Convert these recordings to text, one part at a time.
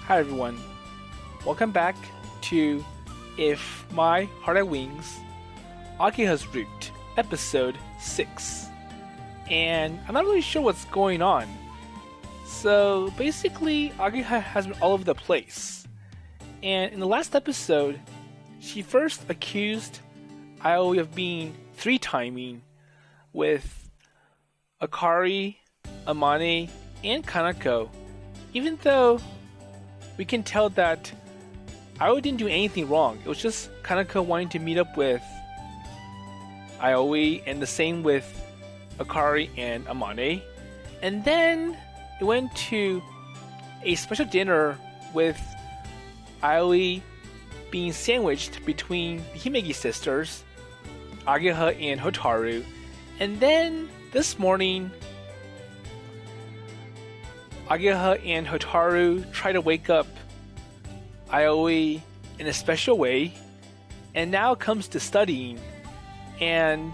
Hi everyone, welcome back to If My Heart Had Wings, Ageha's Route, episode 6. And I'm not really sure what's going on. So basically, Ageha has been all over the place. And in the last episode, she first accused Aoi of being three-timing with Akari, Amane, and Kanako, even though we can tell that Aoi didn't do anything wrong. It was just Kanako wanting to meet up with Aoi, and the same with Akari and Amane. And then it went to a special dinner with Aoi being sandwiched between the Himegi sisters, Ageha and Hotaru. And then this morning, Ageha and Hotaru try to wake up Aoi in a special way, and now it comes to studying, and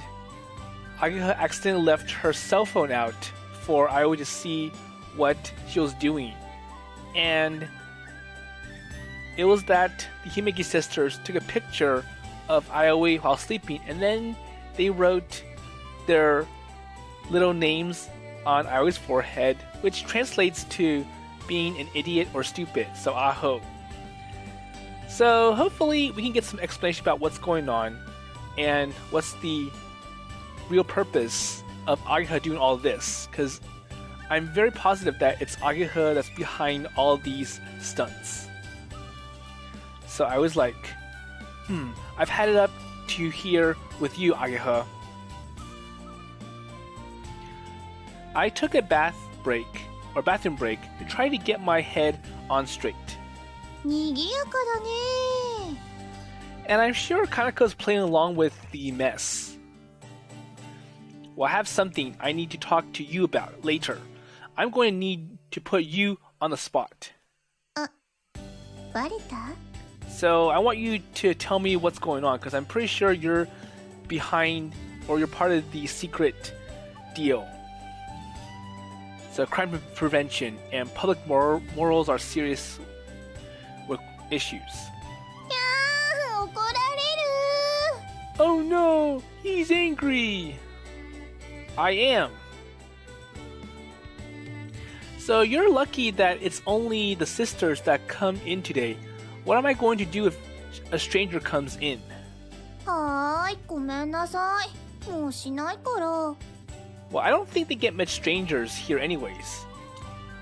Ageha accidentally left her cell phone out for Aoi to see what she was doing. And it was that the Himeki sisters took a picture of Aoi while sleeping, and then they wrote their little names on Aoi's forehead, which translates to being an idiot or stupid, so aho. So hopefully we can get some explanation about what's going on and what's the real purpose of Ageha doing all this, because I'm very positive that it's Ageha that's behind all these stunts. So I was like, I've had it up to here with you, Ageha. I took a bathroom break to try to get my head on straight. 賑やかだね。 And I'm sure Kanako's playing along with the mess. Well, I have something I need to talk to you about later. I'm going to need to put you on the spot. バレた? So I want you to tell me what's going on, because I'm pretty sure you're behind, or you're part of the secret deal. So crime prevention and public morals are serious issues. やー、怒られる。 Oh no, he's angry. I am. So you're lucky that it's only the sisters that come in today. What am I going to do if a stranger comes in? はーい、ごめんなさい。もうしないから。 Well, I don't think they get much strangers here anyways.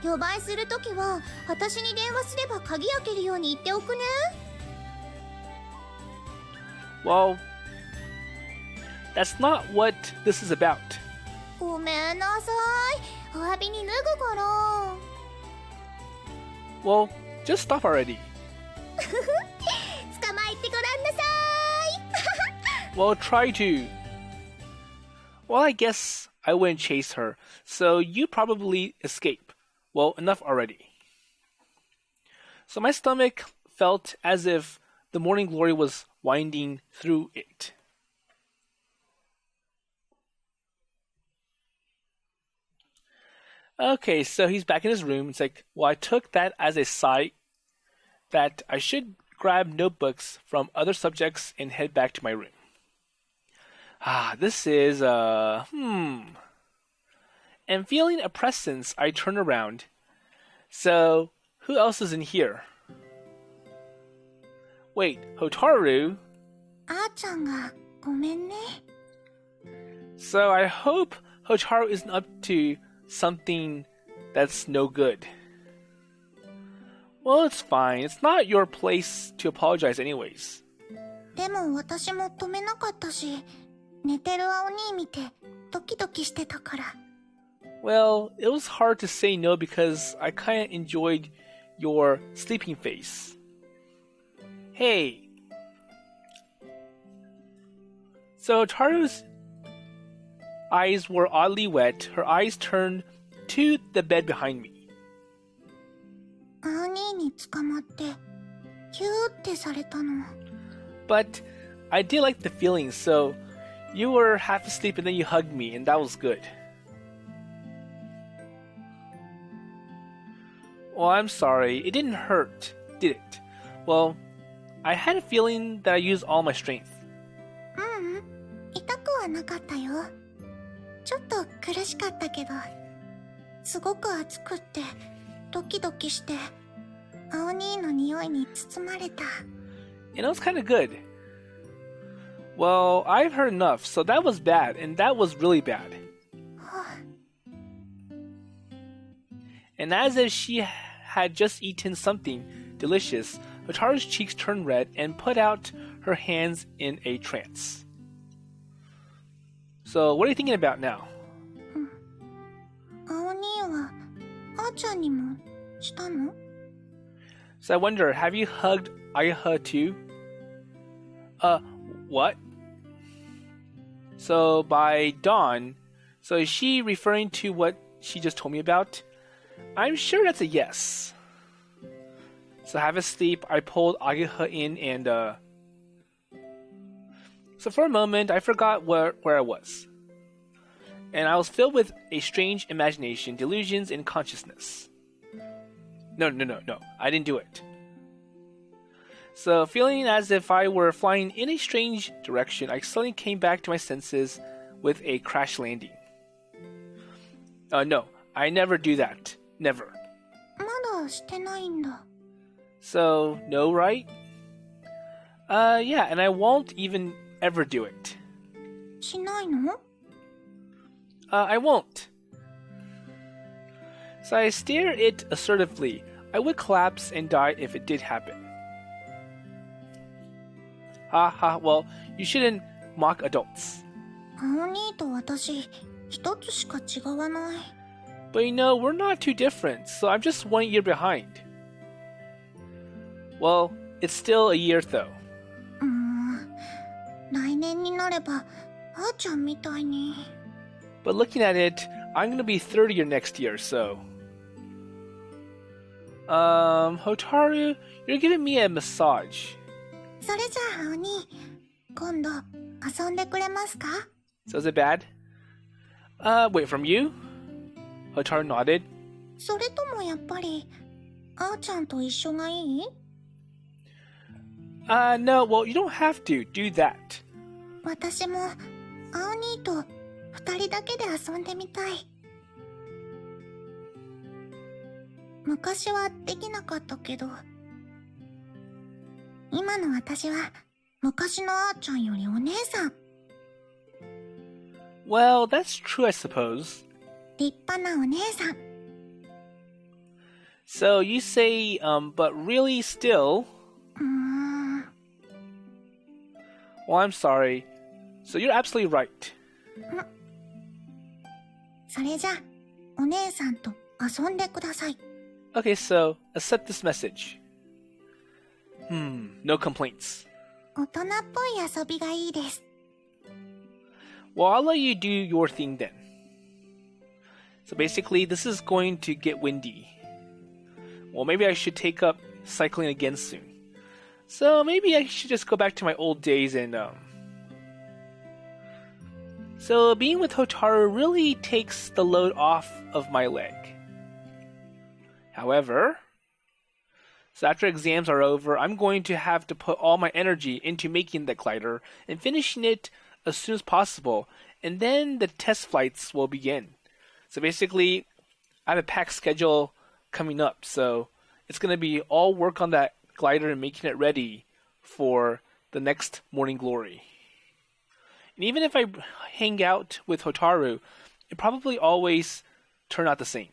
予売するときは、私に電話すれば鍵開けるように言っておくね。 Well, that's not what this is about. ごめんなさい。お詫びに脱ぐから。 Well, just stop already. 捕まえてごらんなさい。 Well, try to. Well, I guess I wouldn't chase her, so you probably escape. Well, enough already. So my stomach felt as if the morning glory was winding through it. Okay, so he's back in his room. It's like, well, I took that as a sign that I should grab notebooks from other subjects and head back to my room. This is, And feeling a presence, I turn around. So, who else is in here? Wait, Hotaru? あーちゃんがごめんね。 So I hope Hotaru isn't up to something that's no good. Well, it's fine. It's not your place to apologize anyways. でも私も止めなかったし、寝てる青兄見てドキドキしてたから。 Well, it was hard to say no because I kinda enjoyed your sleeping face. Hey. So Taru's eyes were oddly wet. Her eyes turned to the bed behind me. 青兄に捕まってキューってされたの。 But I did like the feeling, so you were half asleep and then you hugged me, and that was good. Well, I'm sorry. It didn't hurt, did it? Well, I had a feeling that I used all my strength. 痛くはなかったよ。ちょっと苦しかったけど、すごく暑くってドキドキして青兄の匂いに包まれた。And it was kind of good. Well, I've heard enough, so that was bad, and that was really bad. And as if she had just eaten something delicious, Hotaru's cheeks turned red and put out her hands in a trance. So, what are you thinking about now? 青兄はあーちゃんにもしたの？ So I wonder, have you hugged Ageha too? What? So by dawn, so is she referring to what she just told me about? I'm sure that's a yes. So half asleep, I pulled Ageha in and So for a moment, I forgot where I was. And I was filled with a strange imagination, delusions, and consciousness. No, I didn't do it. So, feeling as if I were flying in a strange direction, I suddenly came back to my senses with a crash landing. No, I never do that. Never. まだしてないんだ。 So, no, right? Yeah, and I won't even ever do it. しないの？ I won't. So I stare it assertively. I would collapse and die if it did happen. Well, you shouldn't mock adults. 青兄と私、一つしか違わない。 But you know, we're not too different, so I'm just 1 year behind. Well, it's still a year though. 来年になれば、あーちゃんみたいに。 But looking at it, I'm gonna be 30 next year, so... Hotaru, you're giving me a massage. それじゃあ青兄、今度遊んでくれますか？ So is it bad? Wait, from you? Hotaru nodded. それともやっぱり、あーちゃんと一緒がいい？ No, well, you don't have to do that. 私も青兄と二人だけで遊んでみたい。昔はできなかったけど、今の私は昔のあーちゃんよりお姉さん。 Well, that's true, I suppose. 立派なお姉さん。 So you say, but really still... Well, I'm sorry. So you're absolutely right. それじゃあ、お姉さんと遊んでください。 Okay, so accept this message. No complaints. 大人っぽい遊びがいいです。 Well, I'll let you do your thing then. So basically, this is going to get windy. Well, maybe I should take up cycling again soon. So maybe I should just go back to my old days and, So being with Hotaru really takes the load off of my leg. However, so after exams are over, I'm going to have to put all my energy into making the glider and finishing it as soon as possible, and then the test flights will begin. So basically, I have a packed schedule coming up, so it's going to be all work on that glider and making it ready for the next morning glory. And even if I hang out with Hotaru, it probably always turn out the same.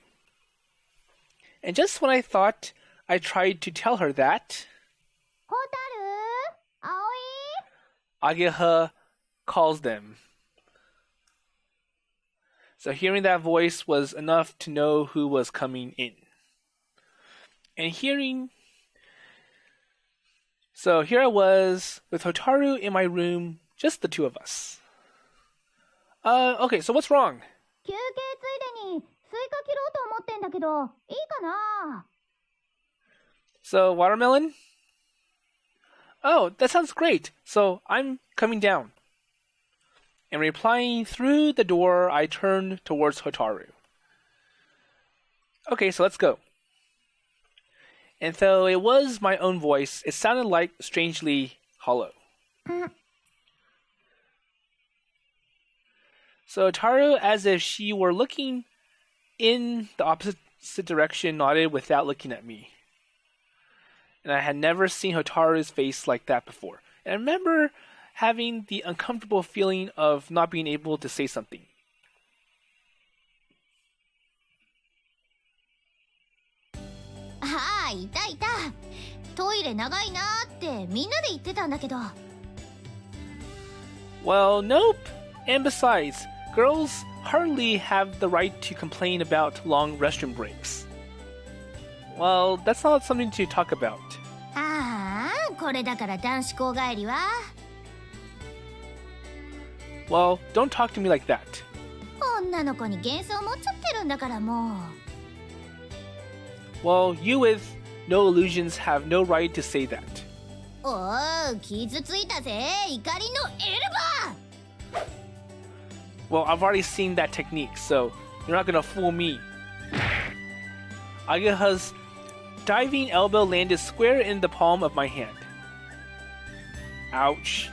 And just when I thought I tried to tell her that, Hotaru? Aoi? Ageha calls them. So hearing that voice was enough to know who was coming in. And So here I was with Hotaru in my room, just the two of us. Okay, so what's wrong? 休憩ついでにスイカ切ろうと思ってんだけど、いいかな？ So, watermelon? Oh, that sounds great. So, I'm coming down. And replying through the door, I turned towards Hotaru. Okay, so let's go. And though it was my own voice, it sounded like strangely hollow. So Hotaru, as if she were looking in the opposite direction, nodded without looking at me. And I had never seen Hotaru's face like that before. And I remember having the uncomfortable feeling of not being able to say something. Ah, いたいた。トイレ長いなってみんなで言ってたんだけど。Well, nope. And besides, girls hardly have the right to complain about long restroom breaks. Well, that's not something to talk about. ああ、これだから男子校帰りは。Well, don't talk to me like that. 女の子に幻想持っちゃってるんだからもう。Well, you with no illusions have no right to say that. おお、傷ついたぜ、怒りのエルバー。Well, I've already seen that technique, so you're not gonna fool me. Ageha's diving elbow landed square in the palm of my hand. Ouch.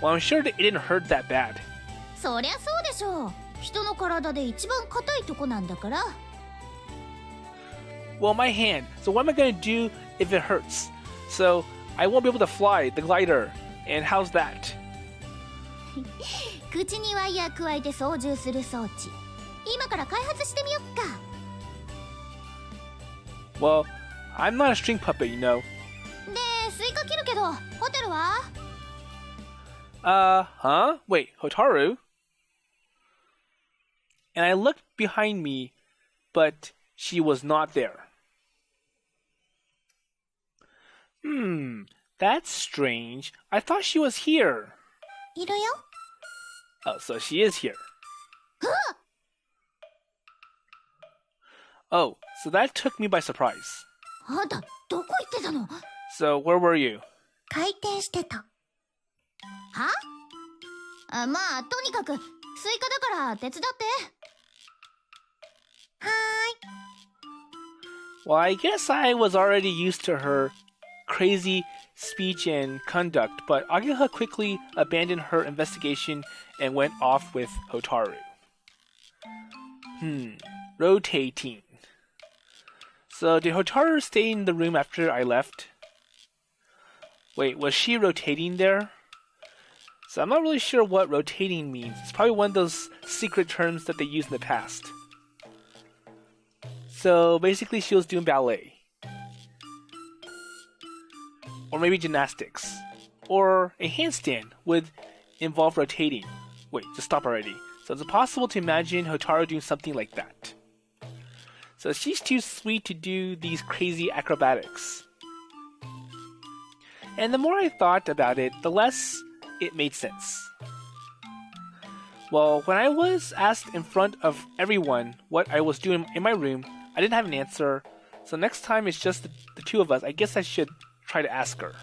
Well, I'm sure that it didn't hurt that bad. そりゃそうでしょう。人の体で一番硬いとこなんだから。Well, my hand. So what am I gonna do if it hurts? So I won't be able to fly the glider. And how's that? 口にワイヤー加えて操縦する装置。今から開発してみよっか。Well, I'm not a string puppet, you know. で、スイカ切るけど、ホテルはhuh? Wait, Hotaru? And I looked behind me, but she was not there. That's strange. I thought she was here. いるよ。Oh, so she is here. Oh, so that took me by surprise. あんた、どこ行ってたの？ So, where were you? 回転してた。は？あ、まあ、とにかく、スイカだから手伝って。はーい。 Well, I guess I was already used to her crazy speech and conduct, but Ageha quickly abandoned her investigation and went off with Hotaru. Rotating. So did Hotaru stay in the room after I left? Wait, was she rotating there? So I'm not really sure what rotating means. It's probably one of those secret terms that they used in the past. So basically she was doing ballet. Or maybe gymnastics. Or a handstand would involve rotating. Wait, just stop already. So it's possible to imagine Hotaru doing something like that. So she's too sweet to do these crazy acrobatics. And the more I thought about it, the less it made sense. Well, when I was asked in front of everyone what I was doing in my room, I didn't have an answer. So next time it's just the two of us, I guess I should try to ask her.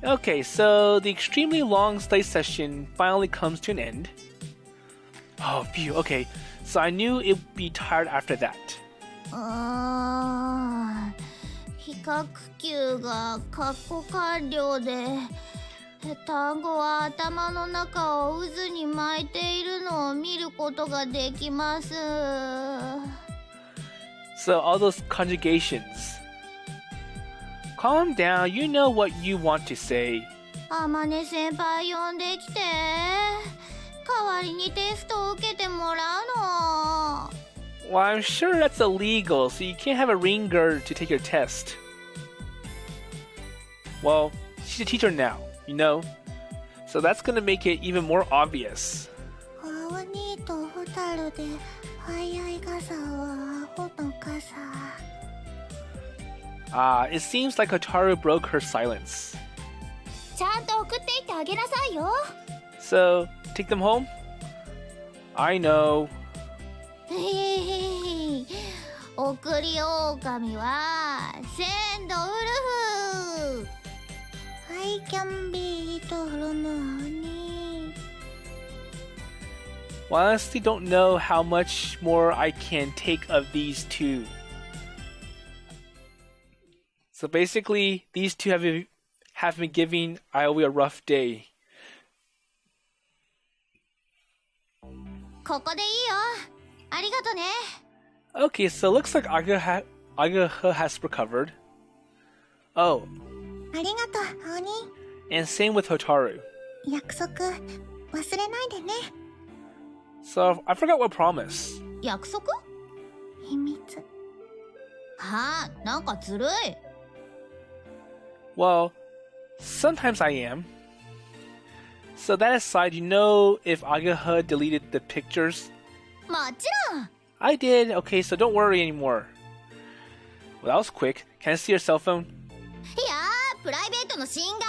Okay, so the extremely long study session finally comes to an end. Oh, phew, okay. So I knew it would be tired after that. 比較級が括弧完了で、単語は頭の中を渦に巻いているのを見ることができます。So all those conjugations. Calm down, you know what you want to say. あまね先輩呼んできて。代わりにテストを受けてもらうの。Well, I'm sure that's illegal, so you can't have a ringer to take your test. Well, she's a teacher now, you know? So that's gonna make it even more obvious. 青にとホタルで早い傘はアホの傘。It seems like Hotaru broke her silence. ちゃんと送っていってあげなさいよ。So, take them home? I know. 送り狼は鮮度ウルフ。I can be it from honey. Well, I honestly don't know how much more I can take of these two. So basically, these two have been giving Aoi a rough day. ここでいいよ。ありがとね。Okay, so it looks like Ageha has recovered. Oh, ありがとう、青鬼。 and same with Hotaru. 約束、忘れないでね。 So I forgot what promise. 約束？秘密。はあ、なんかずるい。Well, sometimes I am. So that aside, you know if Ageha deleted the pictures? もちろん。 I did. Okay, so don't worry anymore. Well, that was quick. Can I see your cell phone? いやー、プライベートの侵害。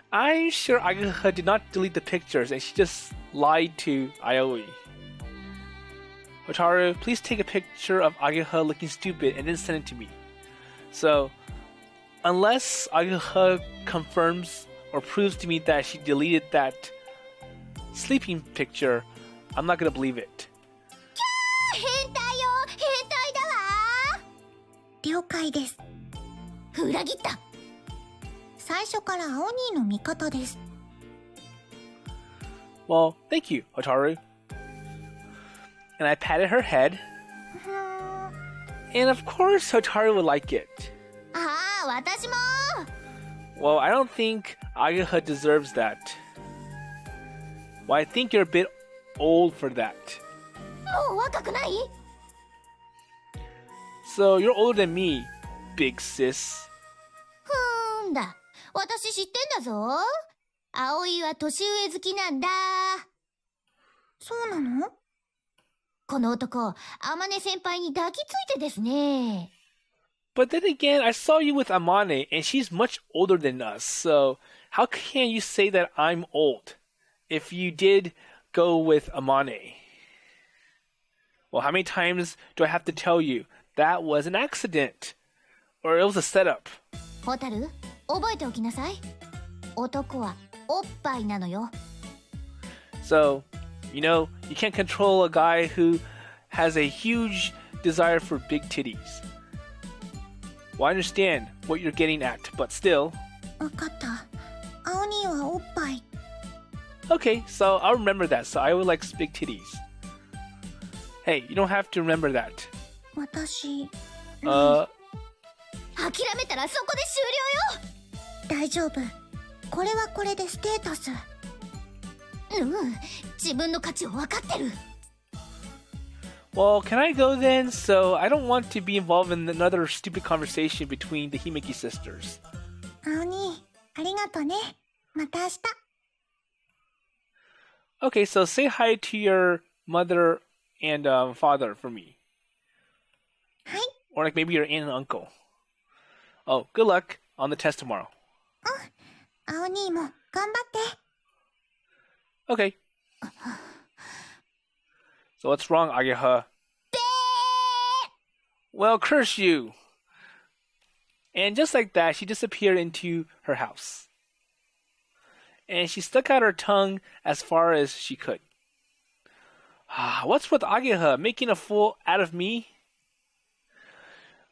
I'm sure Ageha did not delete the pictures and she just lied to Aoi. Hotaru, please take a picture of Ageha looking stupid and then send it to me. So, unless Ageha confirms or proves to me that she deleted that sleeping picture, I'm not gonna believe it. 変態よ、変態だわ。了解です。裏切った。最初から青兄の味方です。 Well, thank you, Hotaru. And I patted her head. And of course, Hotaru would like it. ああ、私も。 Well, I don't think Ageha deserves that. Well, I think you're a bit old for that. もう若くない？ So you're older than me, big sis. ふーんだ。私知ってんだぞ。葵は年上好きなんだ。そうなの？この男、天音先輩に抱きついてですね。But then again, I saw you with Amane, and she's much older than us, so how can you say that I'm old if you did go with Amane? Well, how many times do I have to tell you that was an accident? Or it was a setup? ホタル、覚えておきなさい。男はおっぱいなのよ。So, you know, you can't control a guy who has a huge desire for big titties. Well, I understand what you're getting at, but still. わかった。青兄はおっぱい。 Okay, so I'll remember that. So I would like big titties. Hey, you don't have to remember that. 私。Uh, 諦めたらそこで終了よ。大丈夫。これはこれでステータス。自分の価値を分かってる。 well, can I go then? So I don't want to be involved in another stupid conversation between the Himeki sisters. 青兄、ありがとね。また明日。 Okay, so say hi to your mother and father for me. はい。 Or like maybe your aunt and uncle. Oh, good luck on the test tomorrow. 青兄も頑張って。 Okay. So what's wrong, Ageha? Well, curse you! And just like that, she disappeared into her house. And she stuck out her tongue as far as she could. What's with Ageha making a fool out of me?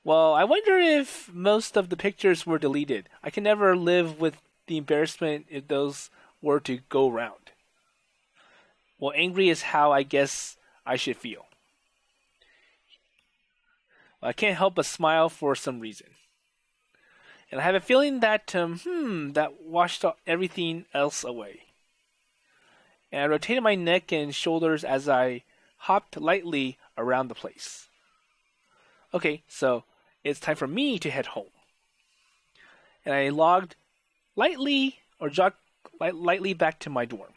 Well, I wonder if most of the pictures were deleted. I can never live with the embarrassment if those were to go around. Well, angry is how I guess I should feel. Well, I can't help but smile for some reason. And I have a feeling that, that washed everything else away. And I rotated my neck and shoulders as I hopped lightly around the place. Okay, so it's time for me to head home. And I jogged lightly back to my dorm.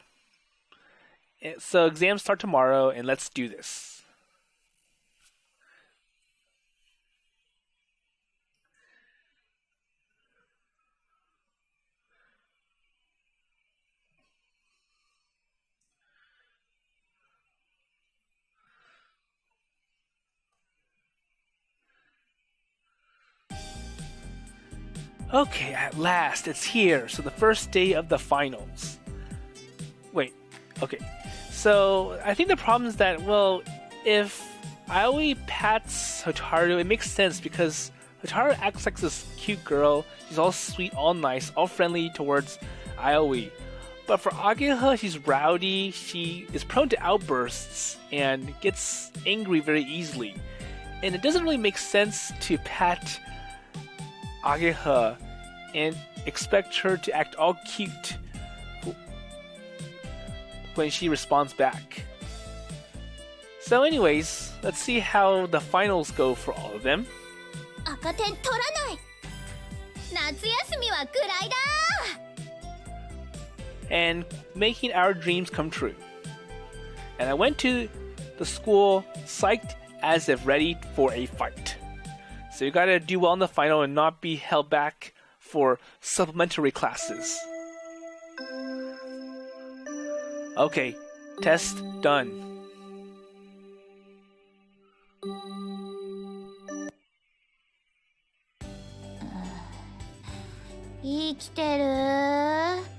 So exams start tomorrow, and let's do this. Okay, at last, it's here. So the first day of the finals. Wait, okay. So I think the problem is that, well, if Aoi pats Hotaru, it makes sense because Hotaru acts like this cute girl. She's all sweet, all nice, all friendly towards Aoi. But for Ageha, she's rowdy, she is prone to outbursts, and gets angry very easily. And it doesn't really make sense to pat Ageha and expect her to act all cute when she responds back. So anyways, let's see how the finals go for all of them. 赤点取らない。夏休みはくらいだ。 And making our dreams come true. And I went to the school psyched as if ready for a fight. So you gotta do well in the final and not be held back for supplementary classes. Okay, test done. 生きてる。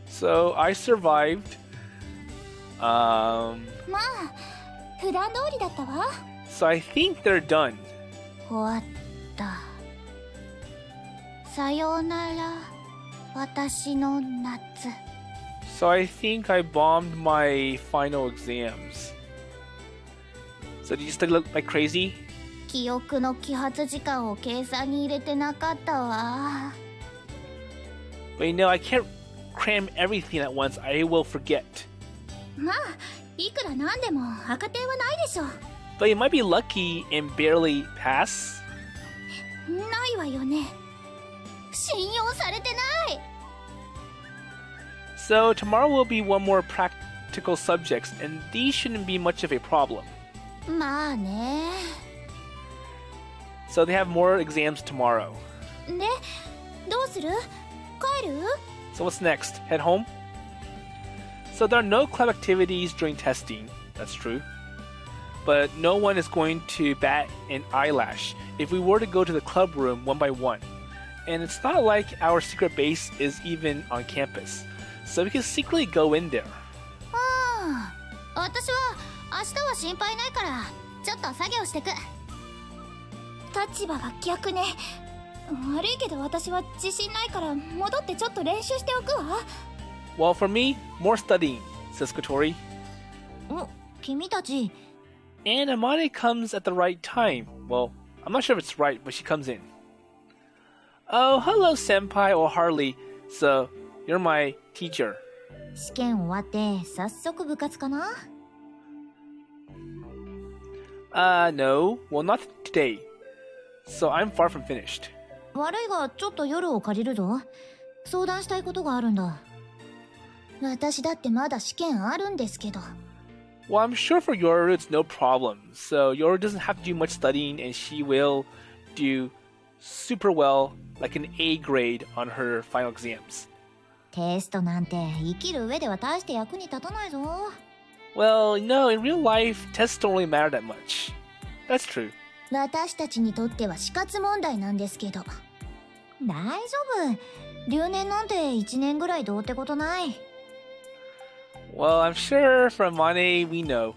So I survived. まあ、普段通りだったわ。 So I think they're done. 終わった。さようなら、私の夏。 So I think I bombed my final exams. So did you study like crazy? 記憶の揮発時間を計算に入れてなかったわ。 But you know, I can't cram everything at once. I will forget. まあ、いくらなんでも赤点はないでしょ。 But you might be lucky and barely pass. ないわよね。信用されてない。 So tomorrow will be one more practical subjects, and these shouldn't be much of a problem. まあね。 So they have more exams tomorrow. で、どうする？帰る？ So what's next? Head home? So there are no club activities during testing. That's true. But no one is going to bat an eyelash if we were to go to the club room one by one. And it's not like our secret base is even on campus. So we can secretly go in there. 私は明日は心配ないからちょっと作業してく。立場が逆ね。悪いけど私は自信ないから戻ってちょっと練習しておくわ。 Well, for me, more studying, says Kotori. 君たち。 And Amane comes at the right time. Well, I'm not sure if it's right, but she comes in. Oh, hello, Senpai or Harley. So, you're my teacher. 試験終わって早速部活かな？ No. Well, not today. So, I'm far from finished. 悪いがちょっと夜を借りるぞ。相談したいことがあるんだ。私だってまだ試験あるんですけど。 Well, I'm sure for Yoru it's no problem. So, Yoru doesn't have to do much studying and she will do super well, like an A grade on her final exams. テストなんて生きる上では大して役に立たないぞ。 Well, no, in real life, tests don't really matter that much. That's true. 私たちにとっては死活問題なんですけど。大丈夫。留年なんて1年ぐらいどうってことない。 Well, I'm sure for Amane, we know.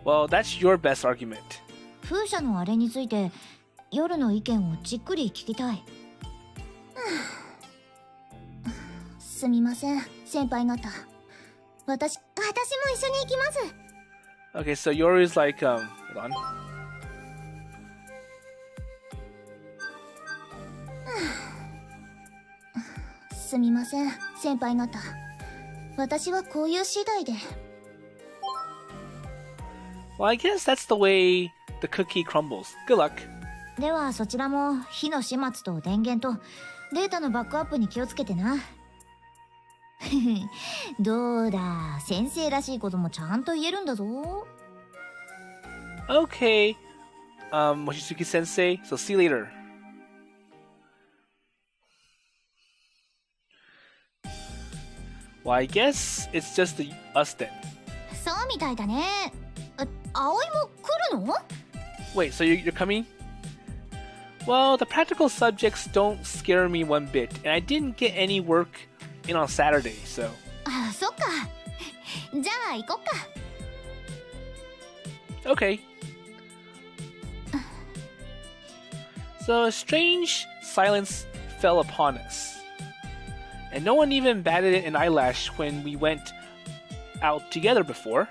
Well, that's your best argument. 風車のあれについて夜の意見をじっくり聞きたい。すみません、先輩方。私も一緒に行きます。 Okay, so Yoru is like, hold on. すみません、先輩方。私はこういう次第で。 Well, I guess that's the way the cookie crumbles. Good luck. ではそちらも火の始末と電源とデータのバックアップに気をつけてな。どうだ、先生らしいこともちゃんと言えるんだぞ。 Okay, Mochizuki sensei, so see you later. Well, I guess it's just us then. そうみたいだね。葵も来るの？ Wait, so you're coming? Well, the practical subjects don't scare me one bit, and I didn't get any work in on Saturday, so あ、そっか。じゃあ行こっか。Okay. So a strange silence fell upon us, and no one even batted an eyelash when we went out together before.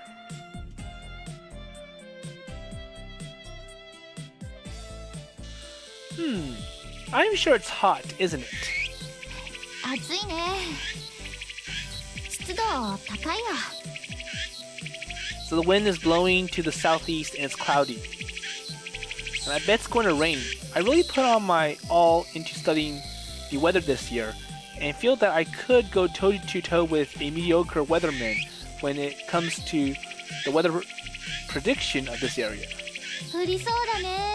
I'm sure it's hot, isn't it? 暑いね。湿度高いわ。So the wind is blowing to the southeast and it's cloudy. And I bet it's going to rain. I really put on my all into studying the weather this year, and feel that I could go toe-to-toe with a mediocre weatherman when it comes to the weather prediction of this area. 降りそうだね。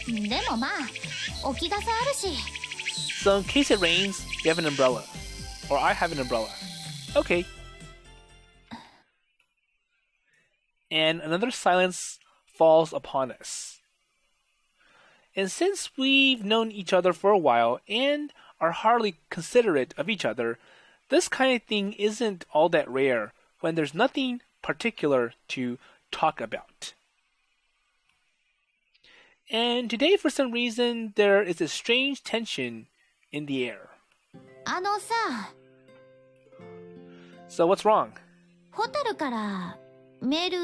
でもまあ、置き傘あるし。So in case it rains, you have an umbrella. Or I have an umbrella. Okay. And another silence falls upon us. And since we've known each other for a while and are hardly considerate of each other, this kind of thing isn't all that rare when there's nothing particular to talk about. And today, for some reason, there is a strange tension in the air. あのさ、So what's wrong? ホタルからメール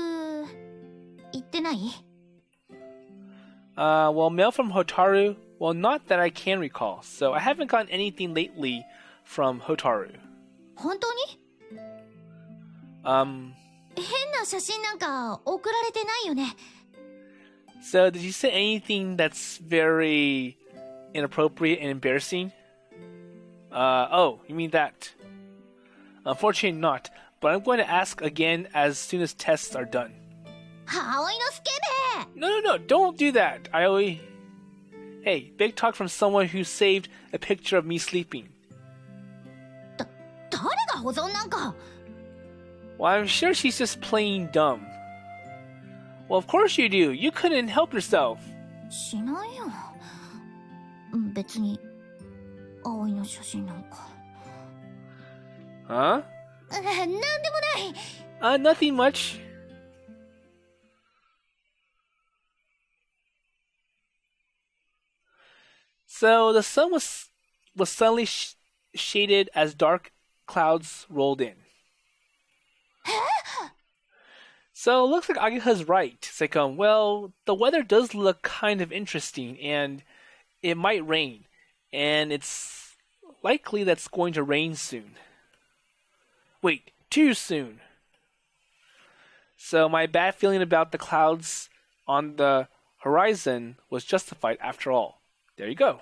行ってない？ Well, mail from Hotaru? Well, not that I can recall. So I haven't gotten anything lately from Hotaru. 本当に？変な写真なんか送られてないよね。So did you say anything that's very inappropriate and embarrassing? Oh, you mean that? Unfortunately not, but I'm going to ask again as soon as tests are done. 葵のスケベ！ No, don't do that, Aoi. Hey, big talk from someone who saved a picture of me sleeping. 誰が保存なんか？ Well, I'm sure she's just playing dumb. Well, of course you do. You couldn't help yourself. しないよ。別に葵の写真なんか。Huh? なんでもない。Nothing much. So the sun was suddenly shaded as dark clouds rolled in. So it looks like Ageha's right. It's like, well, the weather does look kind of interesting, and it might rain, and it's likely that's going to rain soon. Wait, too soon. So my bad feeling about the clouds on the horizon was justified after all. There you go.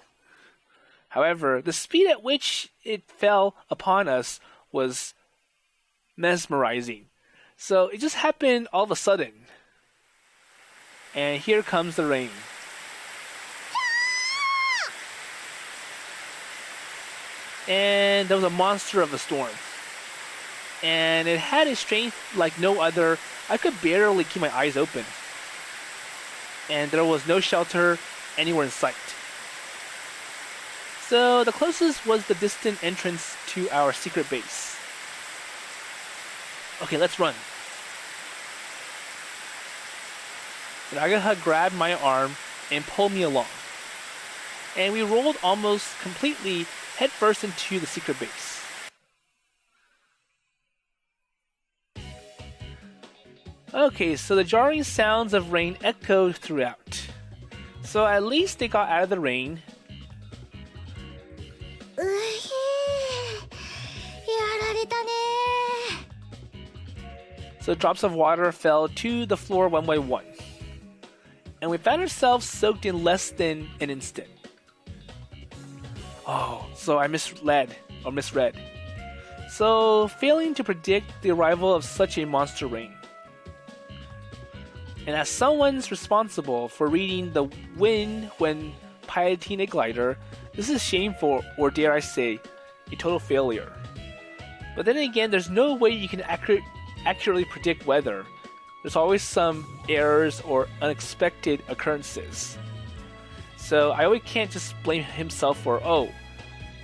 However, the speed at which it fell upon us was mesmerizing. So it just happened all of a sudden. And here comes the rain. And there was a monster of a storm. And it had a strength like no other. I could barely keep my eyes open. And there was no shelter anywhere in sight. So the closest was the distant entrance to our secret base. Okay, let's run. And Ageha grabbed my arm and pulled me along. And we rolled almost completely headfirst into the secret base. Okay, so the jarring sounds of rain echoed throughout. So at least they got out of the rain. やられたね。 So drops of water fell to the floor one by one. And we found ourselves soaked in less than an instant. Oh, so I misread. So, failing to predict the arrival of such a monster rain. And as someone's responsible for reading the wind when piloting a glider, this is shameful, or dare I say, a total failure. But then again, there's no way you can accurately predict weather. There's always some errors or unexpected occurrences. So I always can't just blame himself for, oh,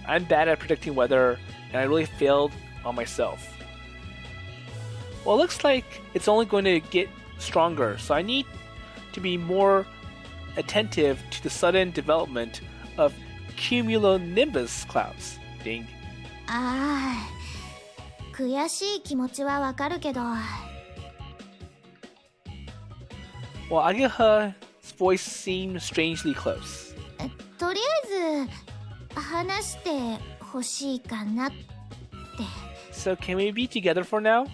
I'm bad at predicting weather and I really failed on myself. Well, it looks like it's only going to get stronger, so I need to be more attentive to the sudden development of cumulonimbus clouds. Ding. ああ、悔しい気持ちはわかるけど。Well, Ageha's voice seemed strangely close. とりあえず話してほしいかなって。 So can we be together for now?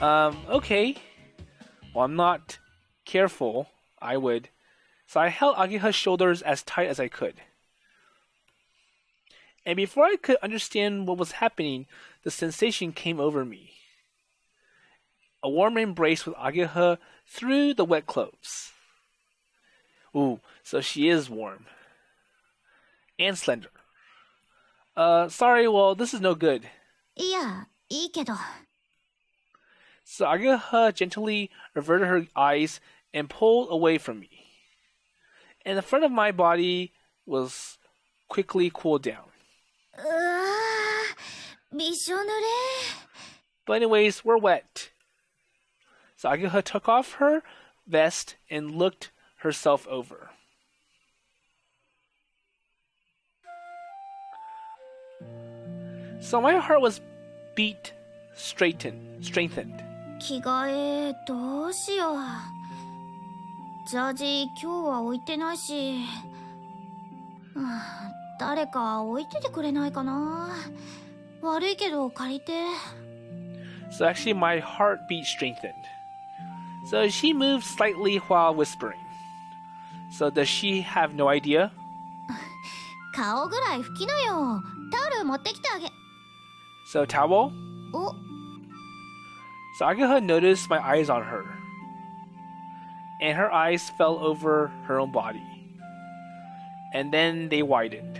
Okay. Well, I'm not careful. I would. So I held Ageha's shoulders as tight as I could. And before I could understand what was happening, the sensation came over me. A warm embrace with Ageha through the wet clothes. Ooh, so she is warm. And slender. Sorry, well, this is no good. いや、いいけど。 So Ageha gently averted her eyes and pulled away from me. And the front of my body was quickly cooled down. うわー、びしょ濡れ。 But anyways, we're wet. So Ageha took off her vest and looked herself over. So my heart was beat strengthened. 着替えどうしよう。ジャージ今日は置いてないし、誰か置いててくれないかな。悪いけど借りて。 So actually my heartbeat strengthened. So she moved slightly while whispering. So does she have no idea? 顔ぐらい拭きなよ。タオル持ってきてあげ。 So towel? お、 So Ageha noticed my eyes on her. And her eyes fell over her own body. And then they widened.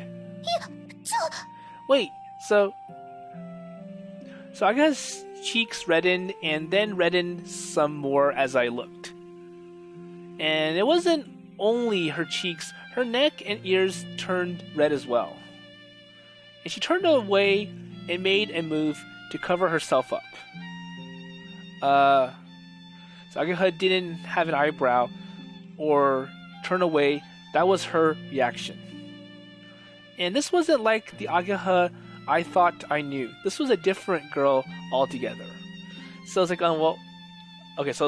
ちょ。 Wait, so Ageha's cheeks reddened and then reddened some more as I looked. And it wasn't only her cheeks, her neck and ears turned red as well. And she turned away and made a move to cover herself up. So Ageha didn't have an eyebrow or turn away. That was her reaction. And this wasn't like the Ageha I thought I knew. This was a different girl altogether. So I was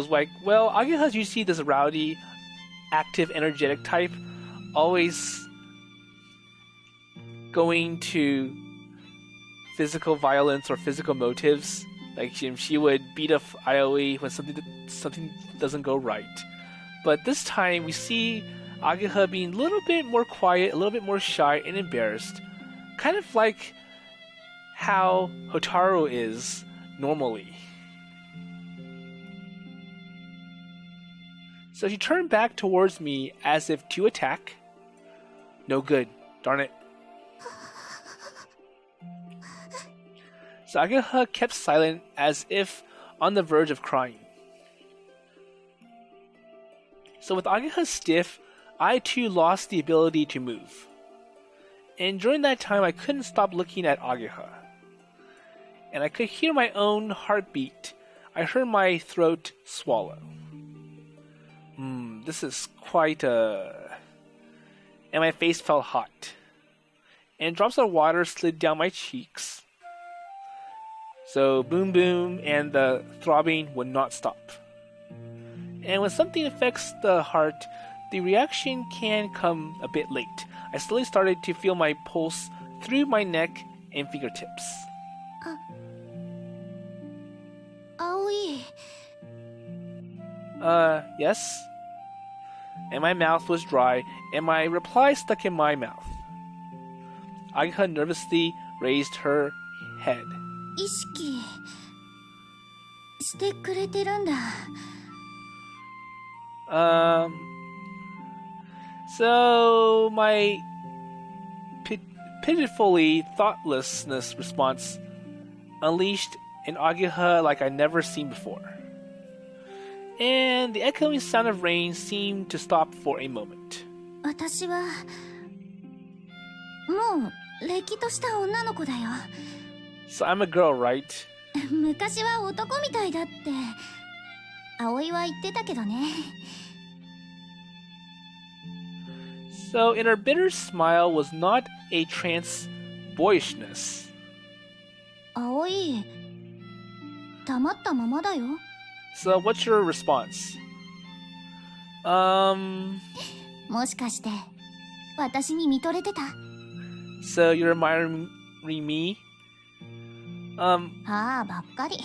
like, Ageha's usually this rowdy, active, energetic type, always going to physical violence or physical motives. Like she would beat up Aoi when something doesn't go right. But this time we see Ageha being a little bit more quiet, a little bit more shy and embarrassed. Kind of like how Hotaru is normally. So she turned back towards me as if to attack. No good. Darn it. So Ageha kept silent as if on the verge of crying. So with Ageha stiff, I too lost the ability to move. And during that time I couldn't stop looking at Ageha. And I could hear my own heartbeat. I heard my throat swallow. This is quite And my face felt hot. And drops of water slid down my cheeks. So boom boom, and the throbbing would not stop. And when something affects the heart, the reaction can come a bit late. I slowly started to feel my pulse through my neck and fingertips. Aoi. Yes? And my mouth was dry, and my reply stuck in my mouth. Ageha nervously raised her head. 意識してくれてるんだ。So my pitifully thoughtlessness response unleashed an Ageha like I'd never seen before. And the echoing sound of rain seemed to stop for a moment. 私はもうれっきとした女の子だよ。So I'm a girl, right? 昔は男みたいだって葵は言ってたけどね。So in her bitter smile was not a trance boyishness. 葵、黙ったままだよ。So what's your response? もしかして私に見とれてた？ So you're admiring me? ああ、ばっかり。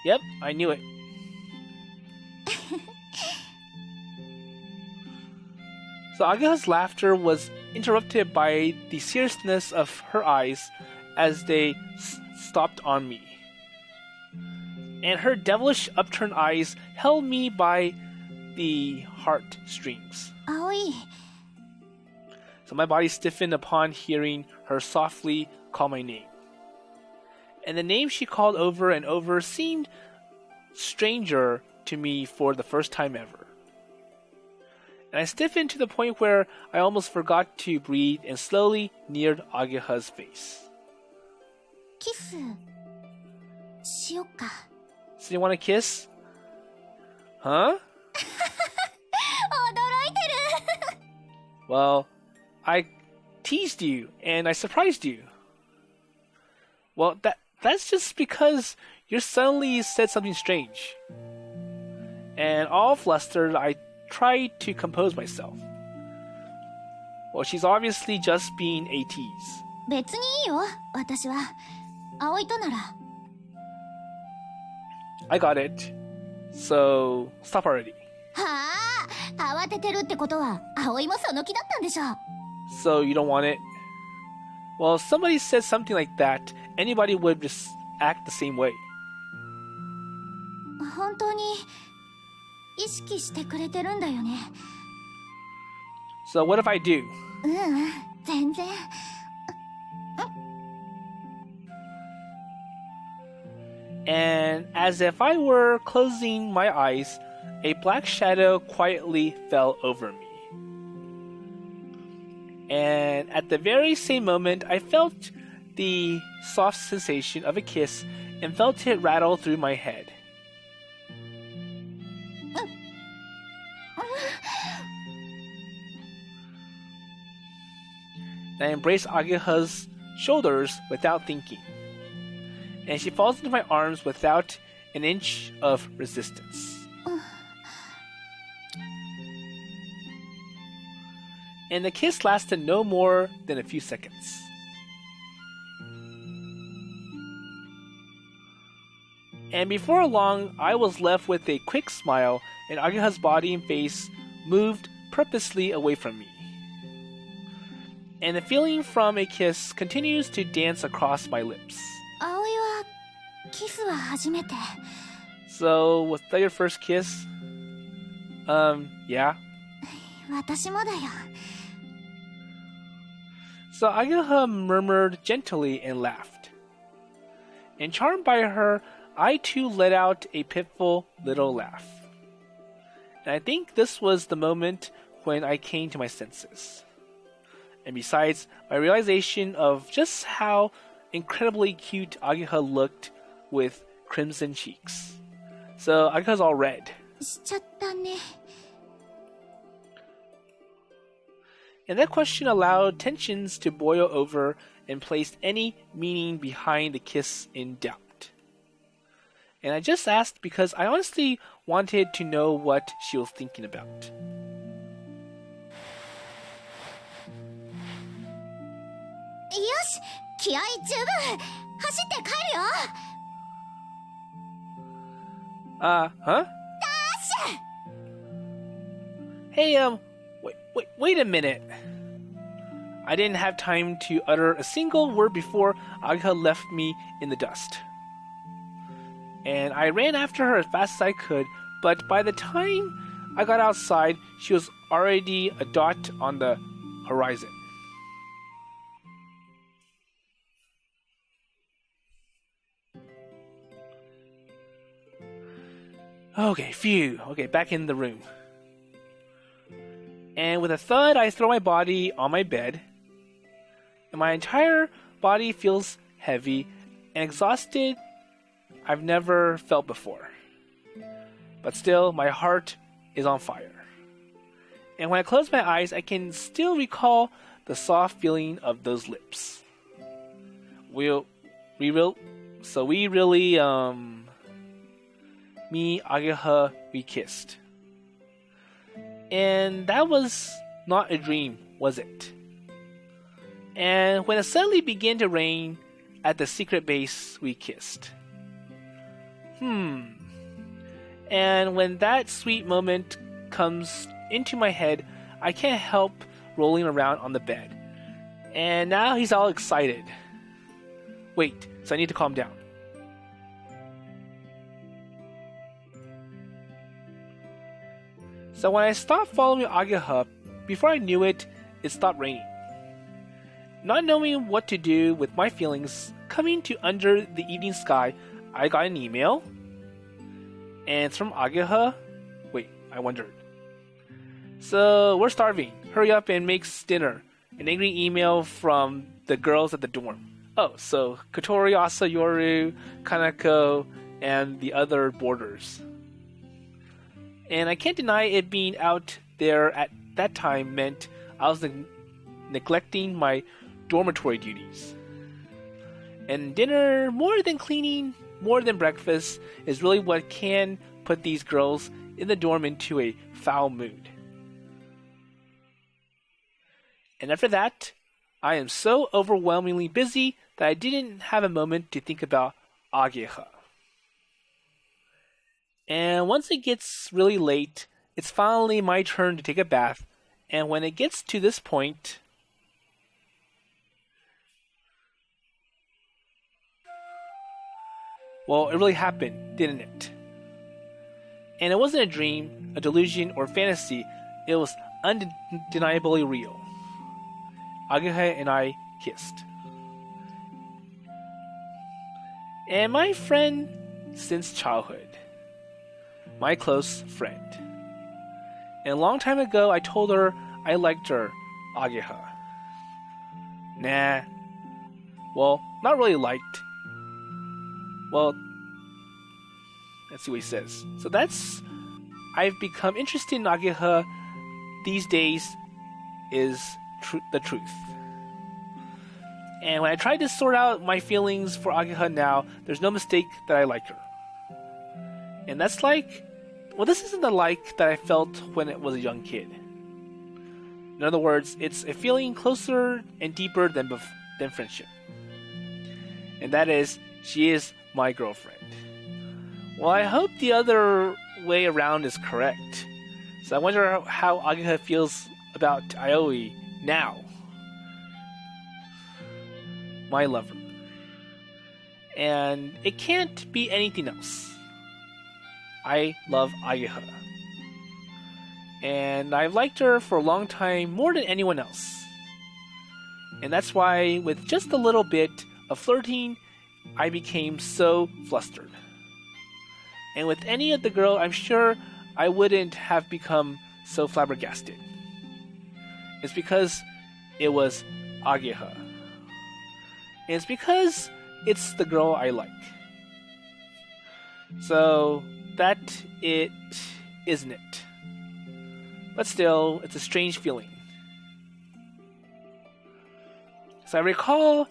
Yep, I knew it. So Ageha's laughter was interrupted by the seriousness of her eyes as they stopped on me. And her devilish upturned eyes held me by the heartstrings. Aoi. So my body stiffened upon hearing her softly call my name. And the name she called over and over seemed stranger to me for the first time ever. And I stiffened to the point where I almost forgot to breathe and slowly neared Ageha's face. キスしよっか。 So you want a kiss? Huh? 驚いてる。 Well, I teased you and I surprised you. Well, that's just because you suddenly said something strange. And all flustered, I tried to compose myself. Well, she's obviously just being a tease. 別にいいよ、私は。葵となら。I got it. So, stop already. はあ、慌ててるってことは葵もその気だったんでしょ。 So, you don't want it? Well, if somebody said something like that, anybody would just act the same way. 本当に意識してくれてるんだよね。 So, what if I do? 全然。And as if I were closing my eyes, a black shadow quietly fell over me. And at the very same moment, I felt the soft sensation of a kiss and felt it rattle through my head. And I embraced Ageha's shoulders without thinking. And she falls into my arms without an inch of resistance. And the kiss lasted no more than a few seconds. And before long, I was left with a quick smile, and Ageha's body and face moved purposely away from me. And the feeling from a kiss continues to dance across my lips. 葵はキスは初めて。 So, was that your first kiss? Yeah. 私もだよ。 So Ageha murmured gently and laughed. And charmed by her, I too let out a pitiful little laugh. And I think this was the moment when I came to my senses. And besides, my realization of just how incredibly cute Ageha looked with crimson cheeks. So Ageha's all red. しちゃったね。 And that question allowed tensions to boil over and placed any meaning behind the kiss in doubt. And I just asked because I honestly wanted to know what she was thinking about. よし、気合十分。走って帰るよ。 Huh? Hey, wait a minute. I didn't have time to utter a single word before Ageha left me in the dust. And I ran after her as fast as I could, but by the time I got outside, she was already a dot on the horizon. Okay, phew. Okay, back in the room. And with a thud, I throw my body on my bed. And my entire body feels heavy and exhausted I've never felt before. But still, my heart is on fire. And when I close my eyes, I can still recall the soft feeling of those lips. Me, Ageha, we kissed. And that was not a dream, was it? And when it suddenly began to rain at the secret base, we kissed. And when that sweet moment comes into my head, I can't help rolling around on the bed. And now he's all excited. Wait, so I need to calm down. So when I stopped following Ageha, before I knew it, it stopped raining. Not knowing what to do with my feelings, coming to under the evening sky, I got an email. And it's from Ageha. Wait, I wondered. So, we're starving. Hurry up and make dinner. An angry email from the girls at the dorm. Oh, so Kotori, Asa, Yoru, Kanako, and the other boarders. And I can't deny it being out there at that time meant I was neglecting my dormitory duties. And dinner, more than cleaning, more than breakfast, is really what can put these girls in the dorm into a foul mood. And after that, I am so overwhelmingly busy that I didn't have a moment to think about Ageha. And once it gets really late, it's finally my turn to take a bath, and when it gets to this point, well, it really happened, didn't it? And it wasn't a dream, a delusion, or fantasy. It was undeniably real. Ageha and I kissed. And my friend since childhood. My close friend. And a long time ago, I told her I liked her, Ageha. Nah. Well, not really liked. Well, let's see what he says. So I've become interested in Ageha these days is the truth. And when I try to sort out my feelings for Ageha now, there's no mistake that I like her. And that's like, well, this isn't the like that I felt when I was a young kid. In other words, it's a feeling closer and deeper than friendship. And that is, she is my girlfriend. Well, I hope the other way around is correct. So I wonder how Ageha feels about Aoi now. My lover. And it can't be anything else. I love Ageha. And I've liked her for a long time more than anyone else. And that's why, with just a little bit of flirting, I became so flustered. And with any of the girl, I'm sure I wouldn't have become so flabbergasted. It's because it was Ageha. And it's because it's the girl I like. So, that it isn't it. But still, it's a strange feeling. So I recall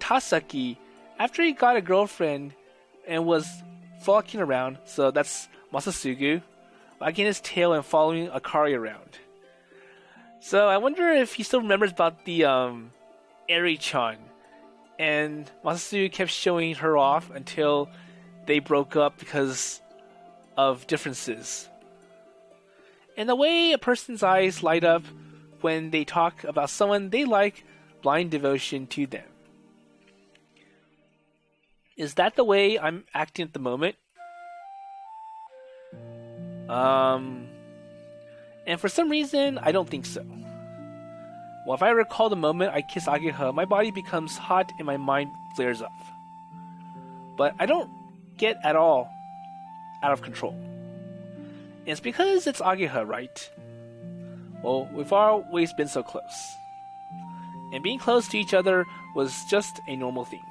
Tasaki, after he got a girlfriend and was frolicking around, so that's Masasugu, wagging his tail and following Akari around. So I wonder if he still remembers about the Eri-chan. And Masasugu kept showing her off until they broke up because of differences. And the way a person's eyes light up when they talk about someone they like, blind devotion to them. Is that the way I'm acting at the moment? And for some reason, I don't think so. Well, if I recall the moment I kiss Ageha, my body becomes hot and my mind flares up. But I don't get at all out of control. And it's because it's Ageha, right? Well, we've always been so close. And being close to each other was just a normal thing.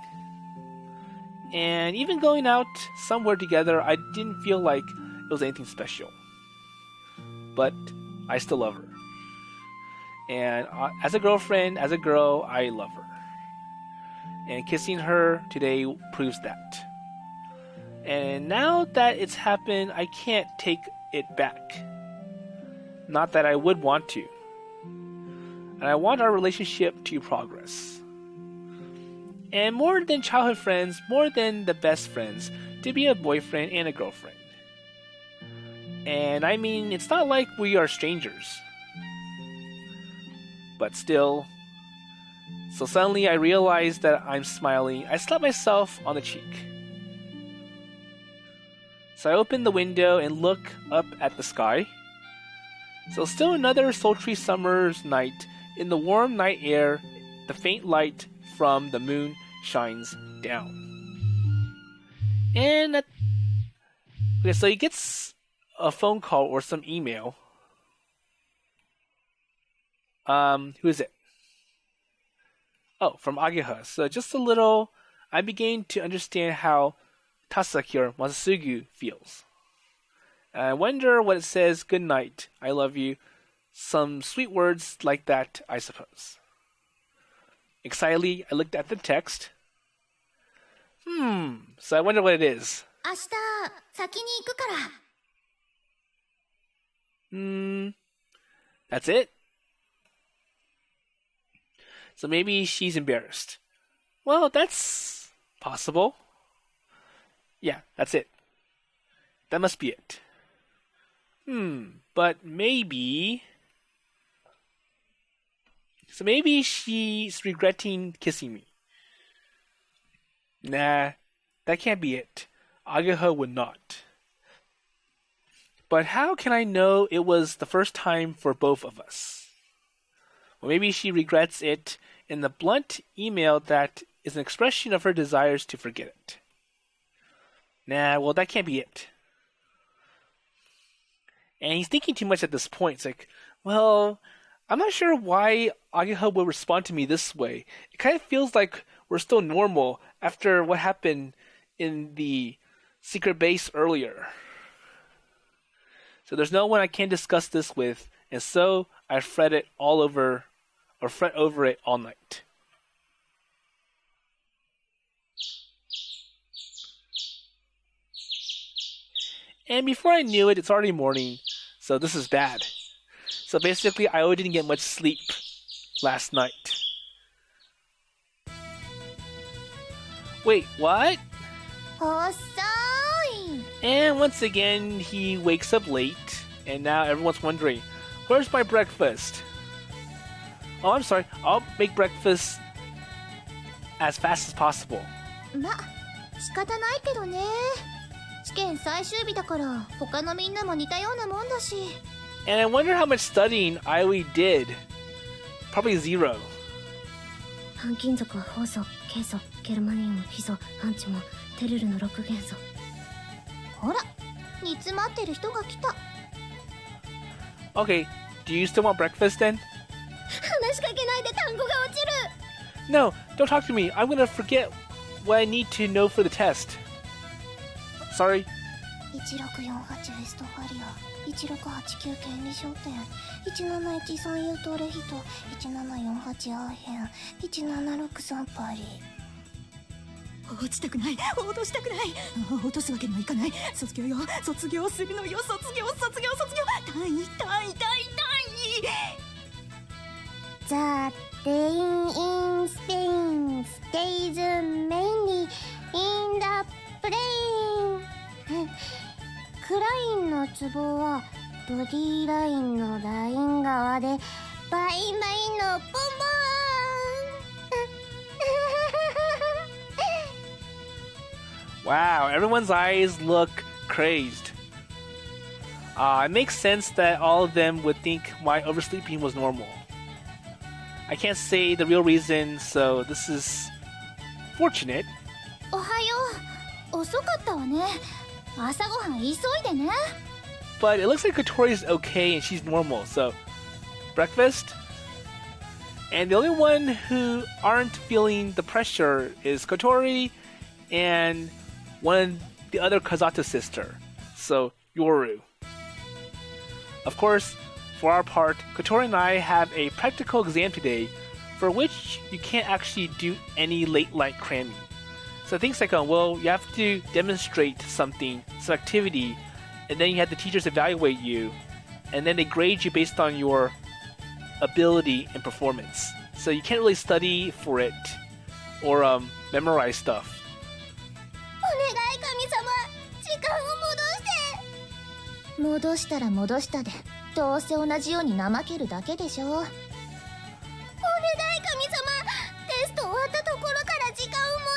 And even going out somewhere together, I didn't feel like it was anything special. But I still love her. And as a girlfriend, as a girl, I love her. And kissing her today proves that. And now that it's happened, I can't take it back. Not that I would want to. And I want our relationship to progress. And more than childhood friends, more than the best friends, to be a boyfriend and a girlfriend. And I mean, it's not like we are strangers. But still. So suddenly I realized that I'm smiling. I slapped myself on the cheek. So I open the window and look up at the sky. So still another sultry summer's night. In the warm night air, the faint light from the moon shines down. And okay, so he gets a phone call or some email. Who is it? Oh, from Ageha. So just a little, I began to understand how Tasaki or Masasugu feels. And I wonder what it says, good night, I love you. Some sweet words like that, I suppose. Excitedly, I looked at the text. So I wonder what it is. 明日先に行くから。 That's it? So maybe she's embarrassed. Well, that's possible. Yeah, that's it. That must be it. But maybe... So maybe she's regretting kissing me. Nah, that can't be it. Ageha would not. But how can I know it was the first time for both of us? Well, maybe she regrets it in the blunt email that is an expression of her desires to forget it. Nah, well, that can't be it. And he's thinking too much at this point. It's like, well, I'm not sure why Ageha would respond to me this way. It kind of feels like we're still normal after what happened in the secret base earlier. So there's no one I can discuss this with, and so I fret over it all night. And before I knew it, it's already morning, so this is bad. So basically, Aoi didn't get much sleep last night. Wait, what? 遅い。 And once again, he wakes up late, and now everyone's wondering, where's my breakfast? Oh, I'm sorry, I'll make breakfast as fast as possible. ま、仕方ないけどね。試験最終日だから他のみんなも似たようなもんだし。 And I wonder how much studying Aoi did. Probably 0. 半金属、放素、ケイ素、ゲルマニウム、ヒ素、アンチモン、テルルの6元素。ほら、煮詰まってる人が来た。 Okay, do you still want breakfast then? 話しかけないで単語が落ちる。 No, don't talk to me. I'm gonna forget what I need to know for the test. Sorry. 1648エストファリア、1689権利商店、1713ユートレヒト、1748アーヘン、1763パリ。落ちたくない、落としたくない、落とすわけにはいかない。卒業よ、卒業するのよ、卒業単位。 The day in Spain stays mainly in the plane. クラインのツボはボディラインのライン側でバイバイのボンボーン。 Wow, everyone's eyes look crazed. It makes sense that all of them would think my oversleeping was normal. I can't say the real reason, so this is fortunate. おはよう。遅かったわね。朝ごはん急いでね。 But it looks like Kotori's okay and she's normal, so breakfast? And the only one who aren't feeling the pressure is Kotori and the other Kazata sister, so Yoru. Of course, for our part, Kotori and I have a practical exam today for which you can't actually do any late night cramming. So things like, well, you have to demonstrate something, some activity, and then you have the teachers evaluate you, and then they grade you based on your ability and performance. So you can't really study for it or memorize stuff. お願い神様、時間を戻して。戻したら戻したで、どうせ同じように怠けるだけでしょ。お願い神様、テスト終わったところから時間を戻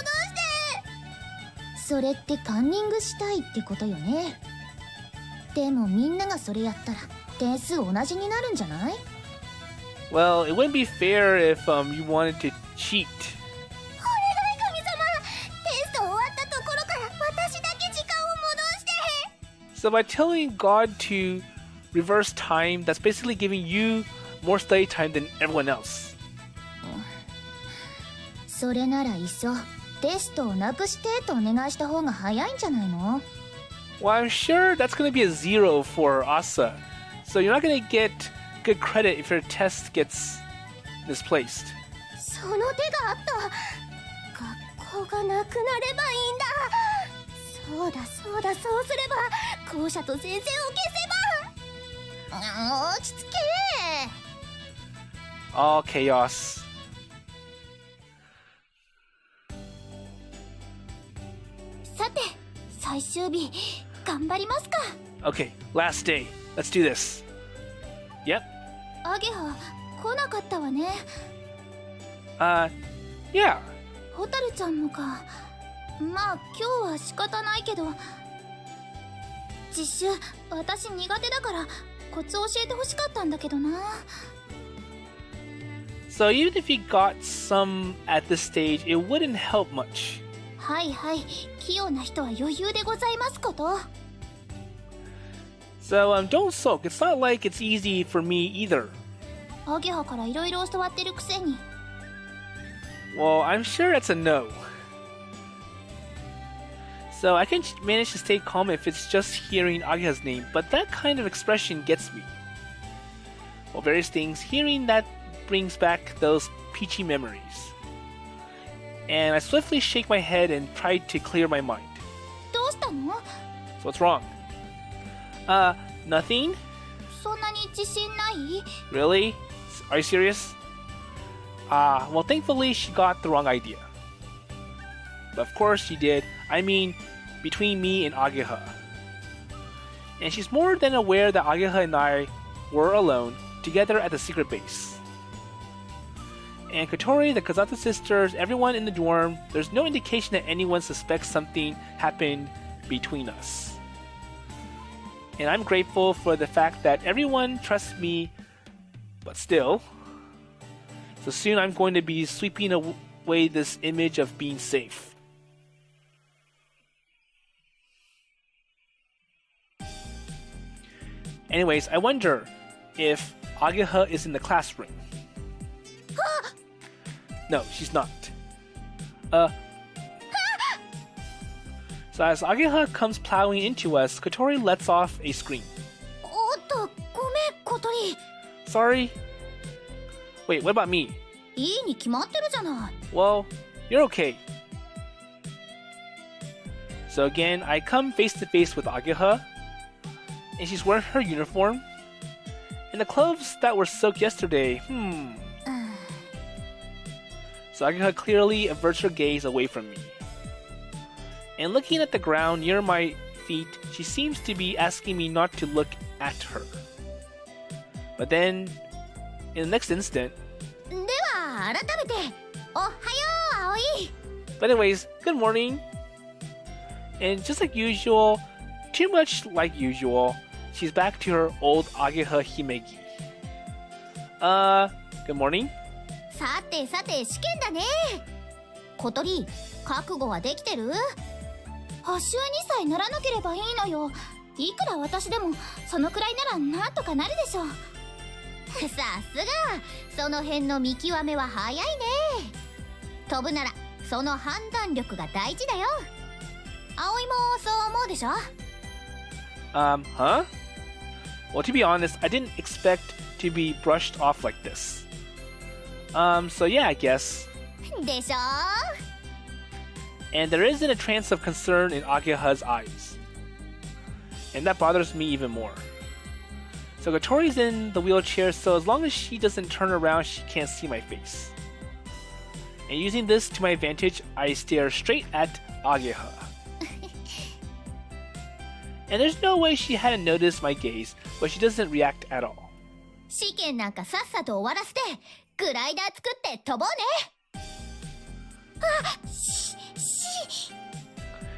して。それってカンニングしたいってことよね。でもみんながそれやったら点数同じになるんじゃない？ Well, it wouldn't be fair if you wanted to cheat. お願い神様、テスト終わったところから私だけ時間を戻して。 So by telling God to reverse time, that's basically giving you more study time than everyone else. それならいっそテストをなくしてとお願いした方が早いんじゃないの？ Well, I'm sure that's going to be a 0 for Asa. So you're not going to get good credit if your test gets misplaced. その手があった。学校がなくなればいいんだ。そうだそうだ、そうすれば校舎と先生を消せば。落ち着け。 All chaos. さて、最終日頑張りますか。 Okay, last day. Let's do this. Yep. アゲハ来なかったわね。Yeah. ホタルちゃんもか。まあ今日は仕方ないけど、実習私苦手だからコツ教えてほしかったんだけどな。 So even if you got some at this stage, it wouldn't help much. はいはい、器用な人は余裕でございますこと。 So don't sulk. It's not like it's easy for me either. アゲハからいろいろ教わってるくせに。 Well, I'm sure it's a no. So I can manage to stay calm if it's just hearing Ageha's name, but that kind of expression gets me. Well, various things, hearing that brings back those peachy memories. And I swiftly shake my head and try to clear my mind. どうしたの？ So what's wrong? Nothing? そんなに自信ない？ Really? Are you serious? Well, thankfully she got the wrong idea. But of course she did. I mean, between me and Ageha. And she's more than aware that Ageha and I were alone, together at the secret base. And Kotori, the Kazata sisters, everyone in the dorm, there's no indication that anyone suspects something happened between us. And I'm grateful for the fact that everyone trusts me, but still. So soon I'm going to be sweeping away this image of being safe. Anyways, I wonder if Ageha is in the classroom. No, she's not. So as Ageha comes plowing into us, Kotori lets off a scream. おっと、ごめん、小鳥。 Sorry? Wait, what about me? いいに決まってるじゃない。 Well, you're okay. So again, I come face to face with Ageha, and she's wearing her uniform. And the clothes that were soaked yesterday, So Ageha clearly averts her gaze away from me. And looking at the ground near my feet, she seems to be asking me not to look at her. But then, in the next instant... では、改めて、おはよう、葵。 But anyways, good morning. And just like usual, too much like usual, she's back to her old Ageha Himegi. Good morning. さてさて、試験だね。小鳥、覚悟はできてる？発習にさえならなければいいのよ。いくら私でもそのくらいならなんとかなるでしょ。さすが、その辺の見極めは早いね。飛ぶならその判断力が大事だよ。葵もそう思うでしょ？ Huh? Well, to be honest, I didn't expect to be brushed off like this. So yeah, I guess. でしょ？ And there isn't a trance of concern in Ageha's eyes. And that bothers me even more. So Kotori's in the wheelchair, so as long as she doesn't turn around, she can't see my face. And using this to my advantage, I stare straight at Ageha. And there's no way she hadn't noticed my gaze, but she doesn't react at all. 試験なんかさっさと終わらせてグライダー作って飛ぼうね。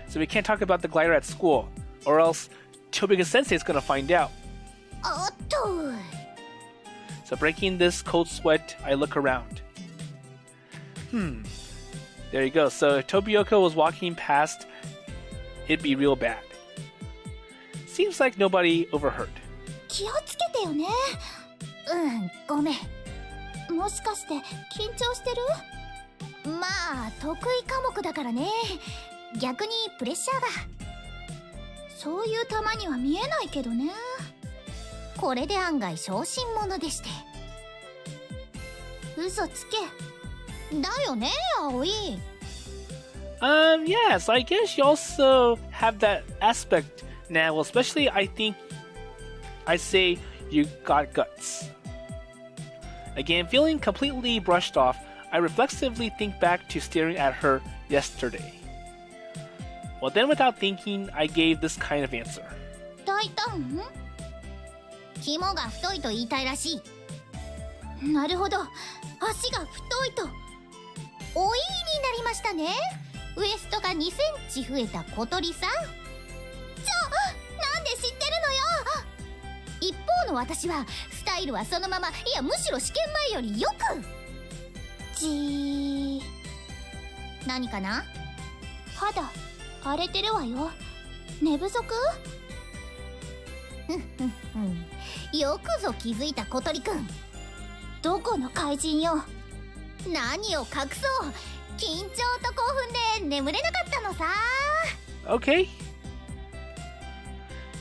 So we can't talk about the glider at school, or else Tobika Sensei is gonna find out. おっと。 So breaking this cold sweat, I look around. There you go. So if Tobioka was walking past, it'd be real bad. Seems like nobody overheard. 気をつけてよね。ごめん。もしかして緊張してる？まあ得意科目だからね。逆にプレッシャーだ。そういう球には見えないけどね。これで案外小心者でして。嘘つけ。だよね、葵。Yes, I guess you also have that aspect now, especially I think I say you got guts. Again, feeling completely brushed off, I reflexively think back to staring at her yesterday. Well, then without thinking, I gave this kind of answer. 大胆？肝が太いと言いたいらしい。なるほど、足が太いと。おいになりましたね。ウエストが2センチ増えた小鳥さん。なんで知ってるのよ。一方の私はスタイルはそのまま、いやむしろ試験前よりよく。何かな？肌荒れてるわよ。寝不足？よくぞ気づいた小鳥くん。どこの怪人よ。何を隠そう。緊張と興奮で眠れなかったのさ。Okay.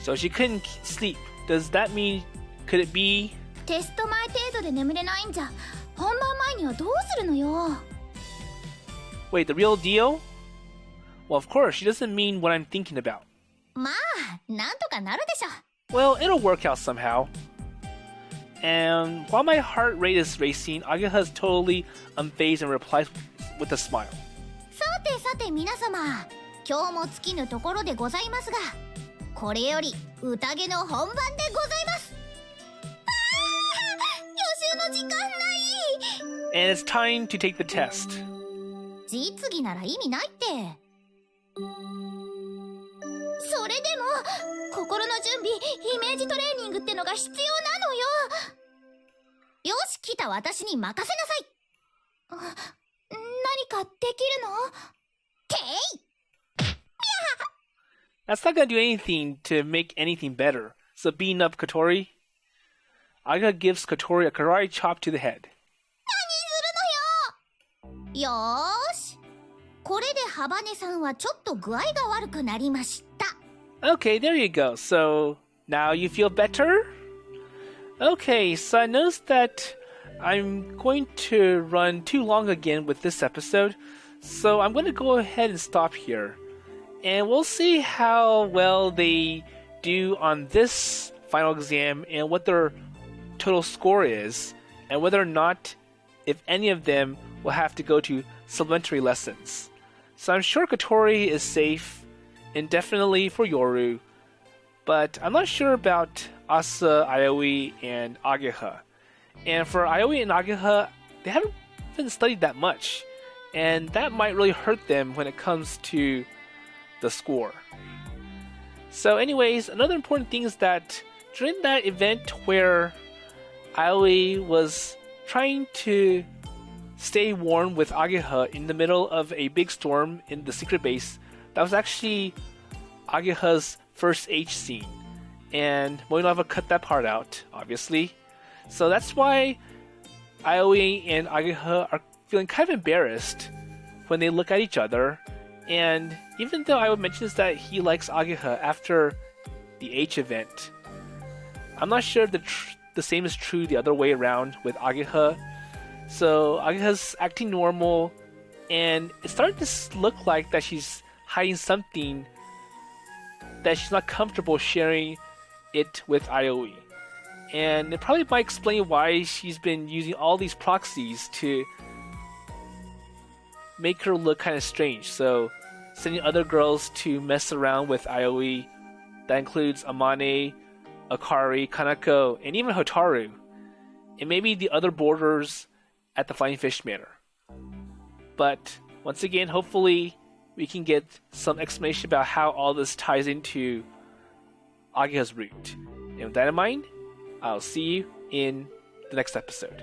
So she couldn't sleep. Does that mean, could it be? テスト前程度で眠れないんじゃ、本番前にはどうするのよ。Wait, the real deal? Well, of course, she doesn't mean what I'm thinking about. まあ、なんとかなるでしょ。Well, it'll work out somehow. And while my heart rate is racing, Ageha is totally unfazed and replies with a smile. さてさて皆様、今日も尽きぬところでございますが、これより宴の本番でございます。予習の時間ない。 And it's time to take the test. 実技なら意味ないって。それでも心の準備、イメージトレーニングってのが必要なのよ。よし、来た私に任せなさい。何かできるの？てい！ That's not gonna do anything to make anything better. So beating up Kotori, Ageha gives Kotori a karate chop to the head. 何するのよ。よーし。これでハバネさんはちょっと具合が悪くなりました。Okay, there you go. So now you feel better? Okay, so I noticed that I'm going to run too long again with this episode, so I'm going to go ahead and stop here. And we'll see how well they do on this final exam and what their total score is, and whether or not, if any of them, will have to go to supplementary lessons. So I'm sure Kotori is safe, indefinitely for Yoru, but I'm not sure about Asa, Aoi, and Ageha. And for Aoi and Ageha, they haven't been studied that much, and that might really hurt them when it comes to the score. So anyways, another important thing is that during that event where Aoi was trying to stay warm with Ageha in the middle of a big storm in the secret base, that was actually Ageha's first H scene. And Moinova cut that part out, obviously. So that's why Aoi and Ageha are feeling kind of embarrassed when they look at each other. And even though Aoi mentions that he likes Ageha after the H event, I'm not sure the same is true the other way around with Ageha. So Ageha's acting normal, and it's starting to look like that she's hiding something, that she's not comfortable sharing it with Aoi. And it probably might explain why she's been using all these proxies to make her look kind of strange. So sending other girls to mess around with Aoi. That includes Amane, Akari, Kanako, and even Hotaru. And maybe the other boarders at the Flying Fish Manor. But once again, hopefully we can get some explanation about how all this ties into Ageha's route. And with that in mind, I'll see you in the next episode.